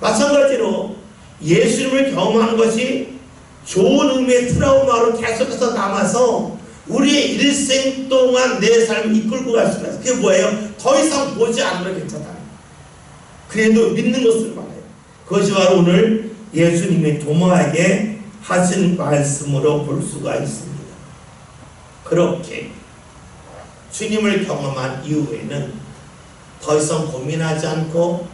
마찬가지로 예수님을 경험한 것이 좋은 의미의 트라우마로 계속해서 남아서 우리의 일생 동안 내 삶을 이끌고 갈 수가 있어요. 그게 뭐예요? 더 이상 보지 않으면 괜찮다. 그래도 믿는 것을 말해요. 그것이 바로 오늘 예수님이 도마에게 하신 말씀으로 볼 수가 있습니다. 그렇게 주님을 경험한 이후에는 더 이상 고민하지 않고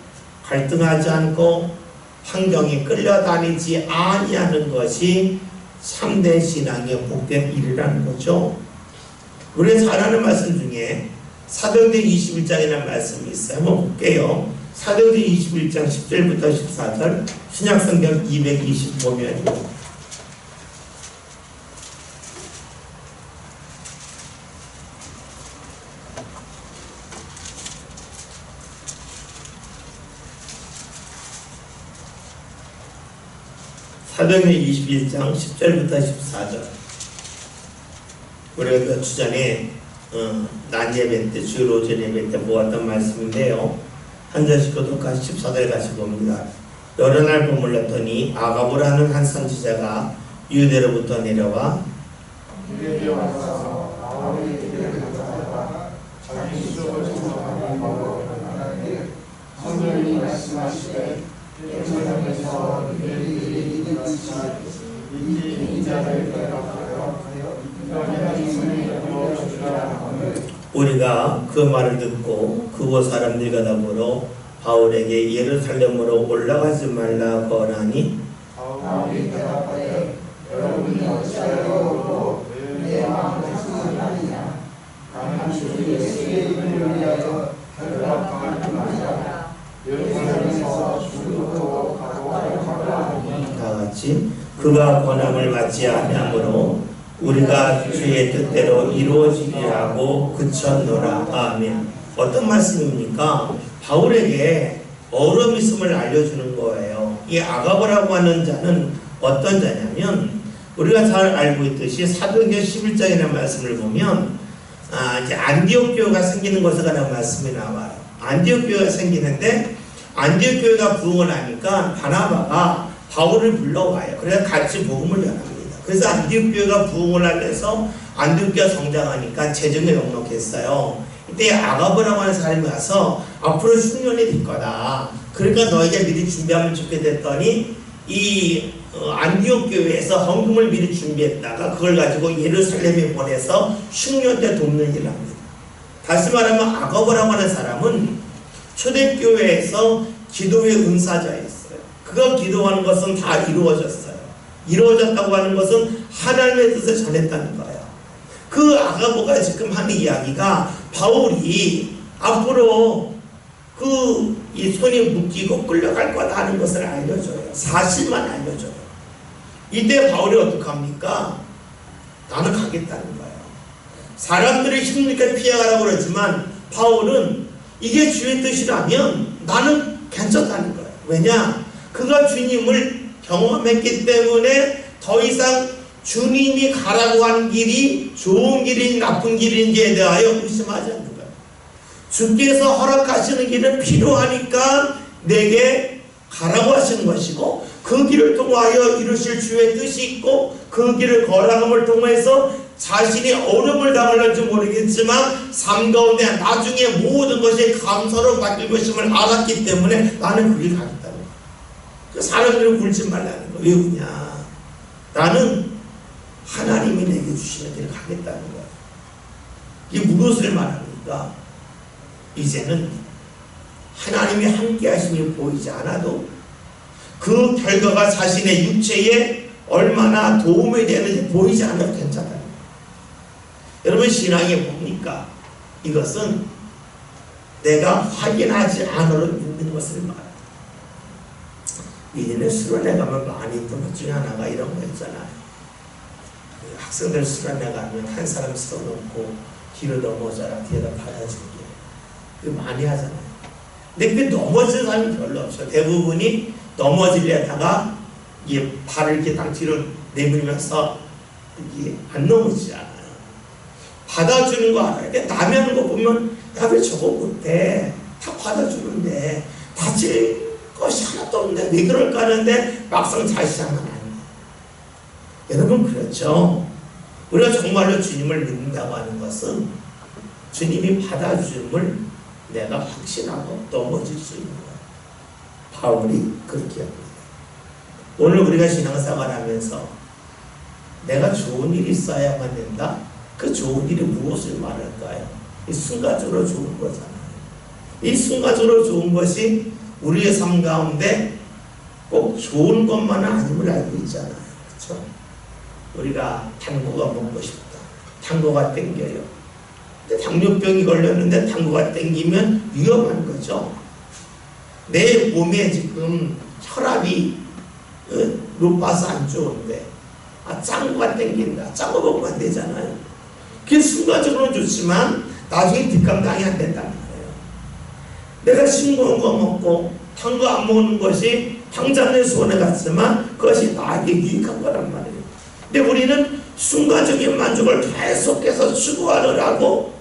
갈등하지 않고 환경에 끌려다니지 아니하는 것이 참된 신앙의 복된 일이라는 거죠. 우리가 잘 아는 말씀 중에 사도행전 21장이라는 말씀이 있어요. 한번 볼게요. 사도행전 21장 10절부터 14절 신약성경 225면이요. 사도행전 21장 10절부터 14절. 우리가 몇 주 전에 낮 예배 때, 주일 오전 예배 때 모았던 말씀인데요. 한 절씩 교독하시 14절 같이 봅니다. 여러 날 머물렀더니 아가보라는 한 선지자가 유대로부터 내려와 유대에 와서 바울이 유대를 가다가 자기 수족을 전하는 법으로 변하니 성령이 말씀하시되 예루살렘에서 유대인들이 이같이 인자를 대답하여 너희가 주님의 영으로 주라 하거늘 우리가 그 말을 듣고 그곳 사람들이 가다보러 바울에게 예루살렘으로 올라가지 말라고 하니 바울이 대답하여 여러분이 어찌하여 내 마음을 상하느냐 나는 주 예수의 이름을 위하여 결박당할 뿐 아니라 예루살렘에서 주로 가고 하니 다 같이 그가 권함을 받지 아니하므로 우리가 주의 뜻대로 이루어지리라고 그쳤노라. 아멘. 어떤 말씀입니까? 바울에게 어려움이 있음을 알려주는 거예요. 이 아가보라고 하는 자는 어떤 자냐면 우리가 잘 알고 있듯이 사도행전 11장이라는 말씀을 보면 이제 안디옥 교회가 생기는 것에 관한 말씀이 나와요. 안디옥 교회가 생기는데 안디옥 교회가 부흥을 하니까 바나바가 바울을 불러와요. 그래서 같이 복음을 전합니다. 그래서 안디옥 교회가 부흥을 하면서 안디옥 교회가 성장하니까 재정에 넉넉했어요. 이때 아가보라고 하는 사람이 와서 앞으로 흉년이 될 거다. 그러니까 너에게 미리 준비하면 좋겠다 했더니 이 안디옥 교회에서 헌금을 미리 준비했다가 그걸 가지고 예루살렘에 보내서 흉년 때 돕는 일을 합니다. 다시 말하면 아가보라고 하는 사람은 초대교회에서 기도의 은사자였어요. 그가 기도하는 것은 다 이루어졌어요. 이루어졌다고 하는 것은 하나님의 뜻을 전했다는 거예요. 그 아가보가 지금 하는 이야기가 바울이 앞으로 이 손이 묶이고 끌려갈 거다 하는 것을 알려줘요. 사실만 알려줘요. 이때 바울이 어떻게 합니까? 나는 가겠다는 거예요. 사람들이 힘들게 피해가라고 그러지만 바울은 이게 주의 뜻이라면 나는 괜찮다는 거예요. 왜냐? 그가 주님을 경험했기 때문에 더 이상 주님이 가라고 하는 길이 좋은 길인지 나쁜 길인지에 대하여 의심하지 않는 거예요. 주께서 허락하시는 길은 필요하니까 내게 가라고 하시는 것이고 그 길을 통하여 이루실 주의 뜻이 있고 그 길을 걸어감을 통해서 자신이 어려움을 당할지 모르겠지만 삶 가운데 나중에 모든 것이 감사로 바뀔 것임을 알았기 때문에 나는 그 길 가겠다는 거예요. 그 사람들을 굴지 말라는 거예요. 왜 그러냐? 나는 하나님이 내게 주시는 길을 가겠다는 거예요. 이게 무엇을 말합니까? 이제는 하나님이 함께 하심이 보이지 않아도 그 결과가 자신의 육체에 얼마나 도움이 되는지 보이지 않아도 괜찮다는 거예요. 여러분 신앙에 뭡니까? 이것은 내가 확인하지 않으려 믿는 것을 말합니다. 이전에 수련회 가면 많이 있던 것 중에 하나가 이런 거 있잖아요. 학생들 수련회 가면 한 사람 써놓고 뒤로 넘어져라 뒤에다 받아줄게. 그거 많이 하잖아요. 근데 그 넘어지는 사람이 별로 없어요. 대부분이 넘어지려다가 이게 발을 이렇게 딱 뒤로 내밀면서 이게 안 넘어지지 않아요. 받아주는 거 알아요. 근데 남이 하는 거 보면 야 왜 저거 못해? 다 받아주는데 다칠 것이 하나도 없는데 왜 그럴까 하는데 막상 자시하면 안 돼요. 여러분 그렇죠? 우리가 정말로 주님을 믿는다고 하는 것은 주님이 받아주심을 내가 확신하고 넘어질 수 있는 거예요. 바울이 그렇게 합니다. 오늘 우리가 신앙생활 하면서 내가 좋은 일이 있어야만 된다? 그 좋은 일이 무엇을 말할까요? 이 순간적으로 좋은 거잖아요. 이 순간적으로 좋은 것이 우리의 삶 가운데 꼭 좋은 것만은 아님을 알고 있잖아요. 그렇죠? 우리가 당구가 먹고 싶다. 당구가 땡겨요. 근데 당뇨병이 걸렸는데 당구가 땡기면 위험한 거죠. 내 몸에 지금 혈압이 높아서 안 좋은데 짱구가 땡긴다. 짱구 먹으면 안 되잖아요. 그게 순간적으로는 좋지만 나중에 뒷감당이 안 된다는 거예요. 내가 싱거운 거 먹고 단 거 안 먹는 것이 당장의 손해 같지만 그것이 나에게 유익한 거란 말이에요. 근데 우리는 순간적인 만족을 계속해서 추구하느라고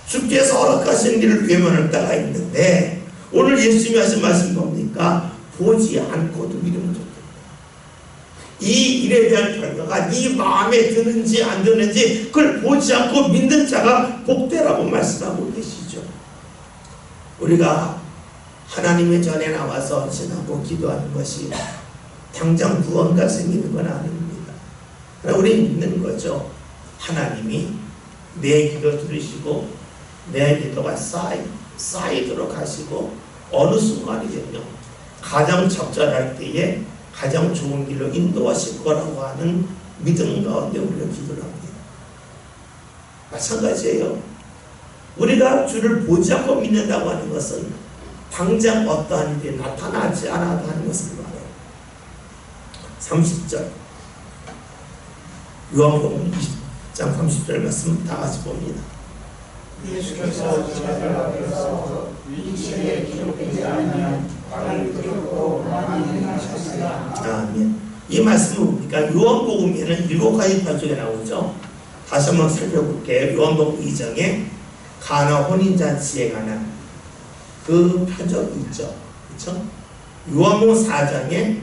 주께서 허락하신 길을 외면할 때가 있는데 오늘 예수님이 하신 말씀 뭡니까? 보지 않고도 믿으면 좋다. 이 일에 대한 결과가 네 마음에 드는지 안 드는지 그걸 보지 않고 믿는 자가 복되라고 말씀하고 계시죠. 우리가 하나님의 전에 나와서 지나고 기도하는 것이 당장 구원가 생기는 건 아닙니다. 그러나 우리 믿는 거죠. 하나님이 내 기도 들으시고 내 기도가 쌓이도록 하시고 어느 순간이 되면 가장 적절할 때에 가장 좋은 길로 인도하실 거라고 하는 믿음 가운데 우리가 기도를 합니다. 마찬가지예요. 우리가 주를 보지 않고 믿는다고 하는 것은 당장 어떠한 일이 나타나지 않아도 하는 것을 말해요. 30절 요한복음 20장 30절 말씀 다 같이 봅니다. 예수께서 제자들 앞에서 이 책에 기록되지 않으면 발을 들었고 많이 행하셨으나. 아멘. 이 말씀을 보니까 요한복음에는 7가지 편속에 나오죠. 다시 한번 살펴볼게요. 요한복음 2장에 가나 혼인잔치에 관한 그 표적이 있죠. 그렇죠? 요한복음 4장에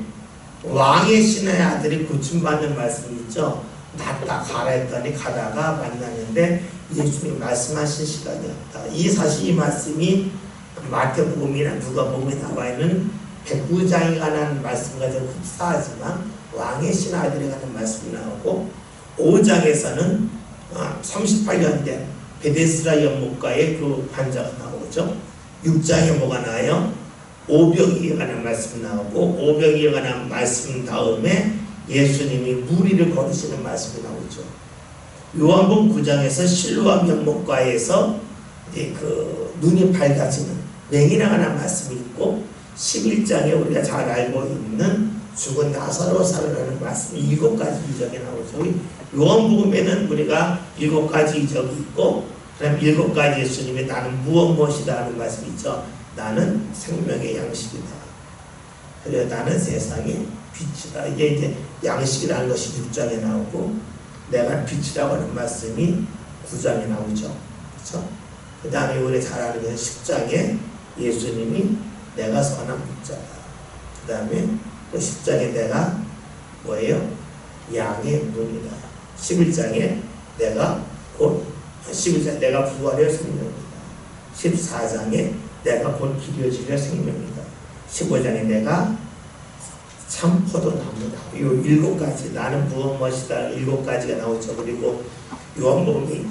왕의 신의 아들이 고침받는 말씀이 있죠. 갔다 가라 했더니 가다가 만나는데 예수님이 말씀하신 시간이었다. 이 말씀이 마태복음이나 누가복음에 나와 있는 백부장에 관한 말씀과 좀 흡사하지만 왕의 신의 아들에 관한 말씀이 나오고 5장에서는 38년 된 베데스다 연못가의 그 반자가 나오죠. 6장에 뭐가 나와요? 오병이에 관한 말씀이 나오고 오병이에 관한 말씀 다음에 예수님이 무리를 걸으시는 말씀이 나오죠. 요한복음 9장에서 실로암 연못가에서 이제 그 눈이 밝아지는 맹인에 관한 말씀이 있고 11장에 우리가 잘 알고 있는 죽은 나사로사라는 말씀이 7가지 이적이 나오죠. 요한복음에는 우리가 7가지 이적이 있고 그다음 7가지 예수님이 나는 무엇이다 하는 말씀이 있죠. 나는 생명의 양식이다. 그리고 나는 세상의 빛이다. 이게 이제 양식이라는 것이 6장에 나오고 내가 빛이라고 하는 말씀이 9장에 나오죠. 그렇죠? 그 다음에 우리 잘 아는 10장에 예수님이 내가 선한 목자다. 그 다음에 또 10장에 내가 뭐예요? 양의 문이다. 11장에 내가 곧 11장에 내가 부활의 생명이다. 14장에 내가 곧 길이요 진리요 생명이다. 15장에 내가 참 포도나무다. 이 7가지 나는 무엇이다 7가지가 나오죠. 그리고 요한복음이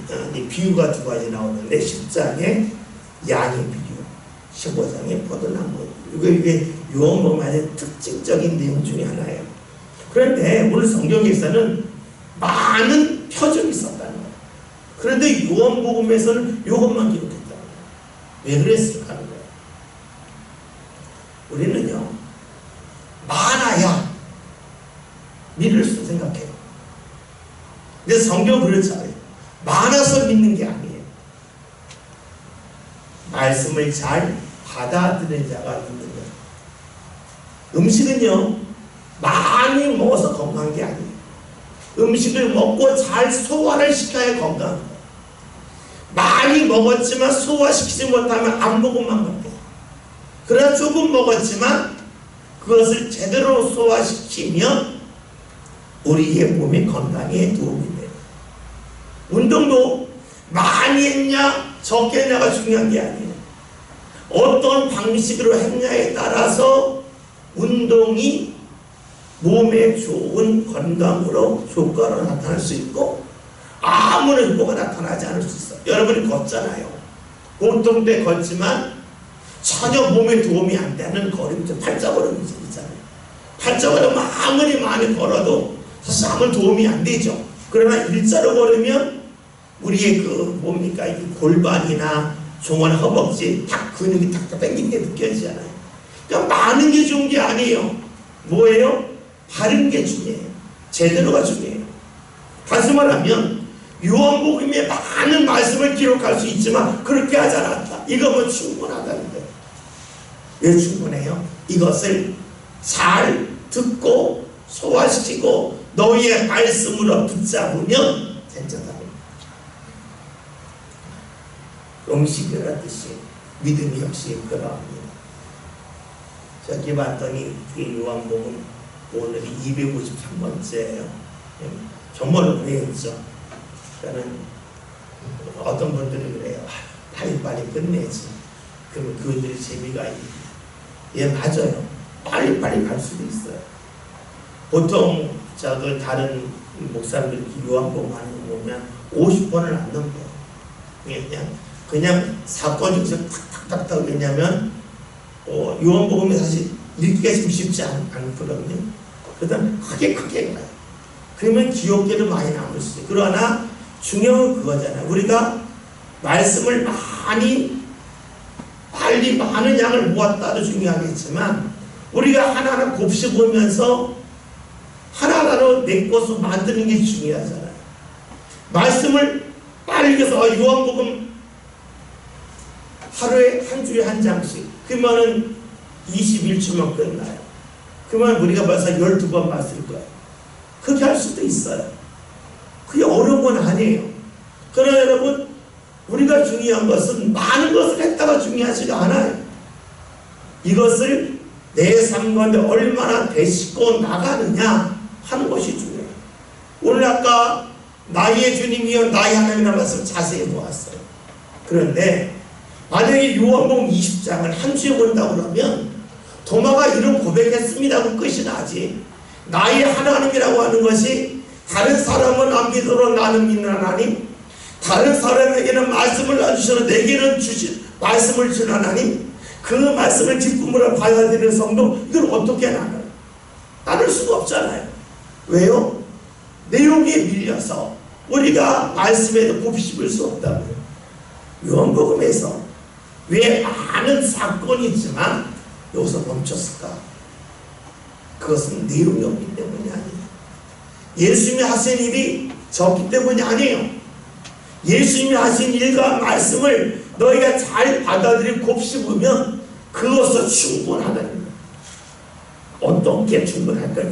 비유가 2가지 나오는데 10장에 양의 비유, 15장에 포도나무. 이게 요한복음의 특징적인 내용 중에 하나예요. 그런데 오늘 성경에서는 많은 표적이 있었다는 거예요. 그런데 요한복음에서는 이것만 기록했다는 거예요. 왜 그랬을까 하는 거예요. 우리는요 많아야 믿을 수 생각해요. 근데 성경은 그렇지 않아요. 많아서 믿는 게 아니에요. 말씀을 잘 받아들이는 자가 믿는 거예요. 음식은요 많이 먹어서 건강한 게 아니에요. 음식을 먹고 잘 소화를 시켜야 건강한 거예요. 많이 먹었지만 소화시키지 못하면 안 먹으면 먹고, 그러나 조금 먹었지만 그것을 제대로 소화시키면 우리의 몸의 건강에 도움이 돼요. 운동도 많이 했냐 적게 했냐가 중요한 게 아니에요. 어떤 방식으로 했냐에 따라서 운동이 몸에 좋은 건강으로 효과로 나타날 수 있고 아무런 효과가 나타나지 않을 수 있어요. 여러분이 걷잖아요. 보통 때 걷지만 전혀 몸에 도움이 안 되는 걸음질, 팔자걸음 있잖아요. 팔자걸음 아무리 많이 걸어도 사실 아무 도움이 안 되죠. 그러나 일자로 걸으면 우리의 그 뭡니까 이 골반이나 종아리, 허벅지 탁 근육이 탁탁 당기는 게 느껴지잖아요. 그러니까 많은 게 좋은 게 아니에요. 뭐예요? 바른 게 중요해요. 제대로가 중요해요. 다시 말하면 요한복음에 많은 말씀을 기록할 수 있지만 그렇게 하지 않았다. 이거면 충분하다는 거예요. 왜 충분해요? 이것을 잘 듣고 소화시키고 너희의 말씀으로 붙잡으면 괜찮다. 음식이 그렇듯이 믿음이 역시 그러합니다. 저기 봤더니 요한복음 오늘이 253번째예요. 정말 오래했죠. 그러니까 어떤 분들이 그래요. 빨리빨리 끝내지. 그러면 그들이 재미가 있는. 예, 맞아요. 빨리빨리 갈 수도 있어요. 보통 다른 목사님들이 요한복음 하는 거 보면 50번을 안 넘겨요. 그냥 사건 중에서 탁탁탁탁. 왜냐면 요한복음이 사실 읽기가 좀 쉽지 않거든요. 그러다 크게 가요. 그러면 기억계도 많이 남을 수 있어요. 그러나 중요한 건 그거잖아요. 우리가 말씀을 빨리 많은 양을 모았다도 중요하겠지만 우리가 하나하나 곱씹으면서 하나하나로 내 것으로 만드는 게 중요하잖아요. 말씀을 빨리 읽어서 요한복음 하루에 한 주에 한 장씩. 그러면은 21주면 끝나요. 그러면 우리가 벌써 12번 봤을 거예요. 그렇게 할 수도 있어요. 그게 어려운 건 아니에요. 그러나 여러분, 우리가 중요한 것은 많은 것을 했다가 중요하지가 않아요. 이것을 내 삶 가운데 얼마나 되짚고 나가느냐 하는 것이 중요해요. 오늘 아까 나의 주님이여 나의 하나님이라는 말씀 자세히 보았어요. 그런데 만약에 요한복음 20장을 한 주에 본다고 그러면 도마가 이런 고백했습니다고 끝이 나지. 나의 하나님이라고 하는 것이 다른 사람은 안 믿으러 나는 믿는 하나님, 다른 사람에게는 말씀을 안 주시러 내게는 말씀을 준 하나님, 그 말씀을 기쁨으로 받아들이는 성도, 이걸 어떻게 나눠요? 나눌 수가 없잖아요. 왜요? 내용에 밀려서 우리가 말씀에도 곱씹을 수 없다고요. 요한복음에서 왜 많은 사건이 있지만 여기서 멈췄을까? 그것은 내용이 없기 때문이 아니에요. 예수님이 하신 일이 적기 때문이 아니에요. 예수님이 하신 일과 말씀을 너희가 잘 받아들이고 곱씹으면 그것으로 충분하다는 거예요. 어떻게 충분할까?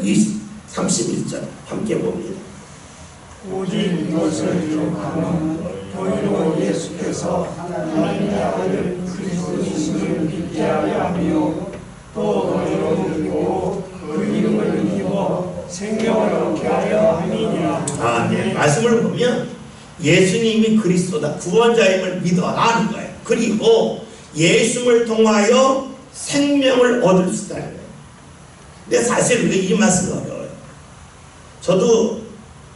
31절 함께 봅니다. 오직 이것을 기록하면 너희로 예수께서 하나님의 아들 그리스도이심을 믿게 하려 하며 또 너희로 믿고 그 이름을 믿어 생명을 얻게 하려 함이니라. 네. 말씀을 보면 예수님이 그리스도다, 구원자임을 믿어라 하는 거예요. 그리고 예수님을 통하여 생명을 얻을 수 있다는 거예요. 근데 사실 우리가 이 말씀이 어려워요. 저도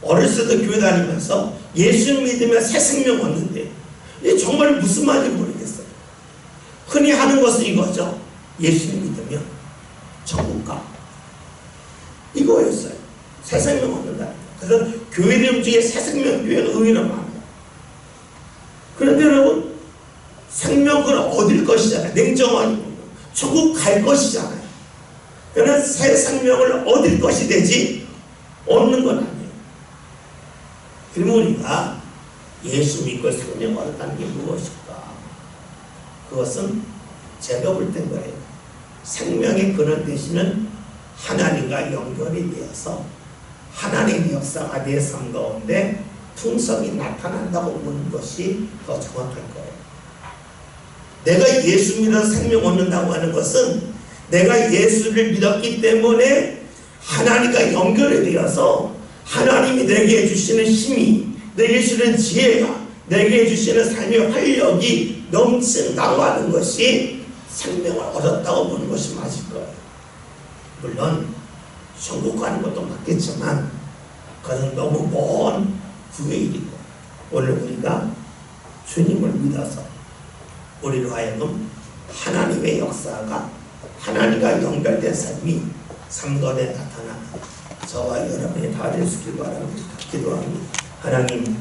어렸을 때 교회 다니면서 예수님 믿으면 새 생명 얻는데 이게 정말 무슨 말인지 모르겠어요. 흔히 하는 것은 이거죠. 예수님 믿으면 천국 가. 이거였어요. 새 생명 얻는다. 그래서 교회 이름 중에 새 생명 교회가 의외로 많아요. 그런데 여러분, 생명을 얻을 것이잖아요. 냉정하니 천국 갈 것이잖아요. 그러나 새 생명을 얻을 것이 되지 얻는 건 아니에요. 그러면 우리가 예수 믿고 생명 얻었다는 게 무엇일까? 그것은 제가 볼 땐 거예요. 생명의 근원 되시는 하나님과 연결이 되어서 하나님의 역사가 내 삶 가운데 풍성히 나타난다고 보는 것이 더 정확할 거예요. 내가 예수 믿어 생명 얻는다고 하는 것은 내가 예수를 믿었기 때문에 하나님과 연결이 되어서 하나님이 내게 주시는 힘이, 내게 주시는 지혜가, 내게 주시는 삶의 활력이 넘친다고 하는 것이 생명을 얻었다고 보는 것이 맞을 거예요. 물론 천국 가는 것도 맞겠지만 그것은 너무 먼 후의 일이고, 오늘 우리가 주님을 믿어서 우리로 하여금 하나님의 역사가 하나님과 연결된 삶이 삶 가운데 나타나는 저와 여러분이 다 될 수 있길 바랍니다. 기도합니다. 하나님,